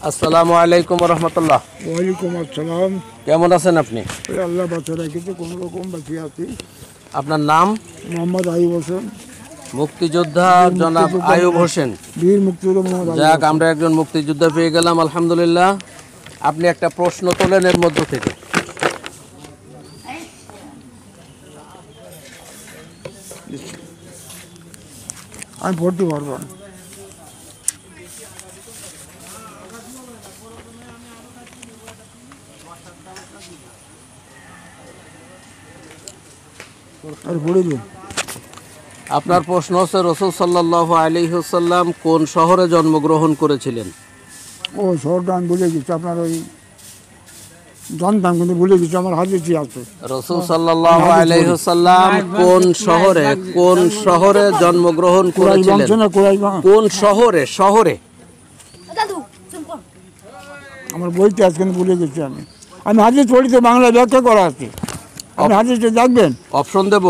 আসসালামু আলাইকুম ওয়া রাহমাতুল্লাহ। ওয়ালাইকুম আসসালাম। কেমন আছেন আপনি? আল্লাহ বাঁচা রেখেছে, কোনো রকম বাঁচিয়ে আছি। আপনার নাম? মোহাম্মদ আইয়ুব হোসেন। মুক্তিযোদ্ধা জনাব আইয়ুব হোসেন। বীর মুক্তিযোদ্ধা মোহাম্মদ আইয়ুব যাক, হোসেন। আমরা একজন মুক্তিযোদ্ধা পেয়ে গেলাম, আলহামদুলিল্লাহ। আপনি একটা প্রশ্ন তোলেন এর মধ্য থেকে। আমি পড়তে পারবো না। আর পড়ে দিন। আপনার প্রশ্ন হচ্ছে, রাসূল সাল্লাল্লাহু আলাইহি ওয়াসাল্লাম কোন শহরে জন্মগ্রহণ করেছিলেন? ও শহরটা আমি ভুলে গেছি, আপনার ওই জানতাম কিন্তু ভুলে গেছি, আমার হাদিসই আছে। রাসূল সাল্লাল্লাহু আলাইহি ওয়াসাল্লাম কোন শহরে জন্মগ্রহণ করেছিলেন? কোন শহরে? আমার বইতে আছে কিন্তু ভুলে গেছি আমি হাদিস পড়িতে বাংলায় ব্যাখ্যা করা আছে, আপনি হাদিসটা দেখবেন। অপশন দেব?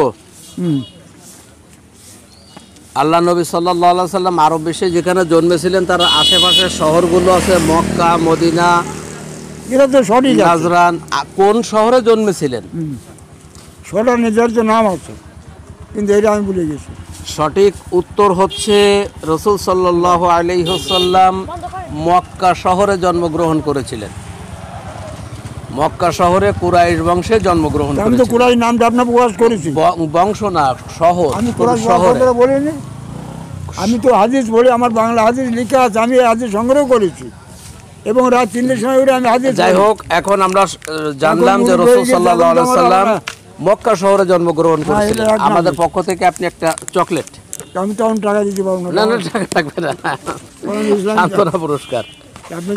আল্লাহ নবী সাল্লাল্লাহু আলাইহি সাল্লাম আরব বিশ্বে যেখানে জন্মেছিলেন তার আশেপাশের শহরগুলো আছে মক্কা, মদিনা, এটা তো সঠিক আছে। নাজরান। কোন শহরে জন্মেছিলেন? শহরের নির্ধারিত নাম আছে, কিন্তু এটা আমি ভুলে গেছি। সঠিক উত্তর হচ্ছে রাসূল সাল্লাল্লাহু আলাইহি ওয়াসাল্লাম মক্কা শহরে জন্মগ্রহণ করেছিলেন। মক্কা শহরে কুরাইশ বংশে জন্মগ্রহণ আমি তো করেছিলেন। কুরাইশ নামটা আপনার প্রকাশ করেছি। বংশ না, শহর। আমি কুরাইশ শহরে বলিনি, আমি তো হাদিস বলি, আমার বাংলা হাদিস লেখা আছে, আমি হাদিস সংগ্রহ করেছি এবং রাত 3টের সময় উঠে আমি হাদিস। যাই হোক, এখন আমরা জানলাম যে রাসূল সাল্লাল্লাহু আলাইহি ওয়াসাল্লাম মক্কা শহরে জন্মগ্রহণ করেছিলেন। আমাদের পক্ষ থেকে আপনি একটা চকলেট। আমি তখন টাকা দিতে পারবো না, টাকা লাগবে না, সান্ত্বনা পুরস্কার। আপনি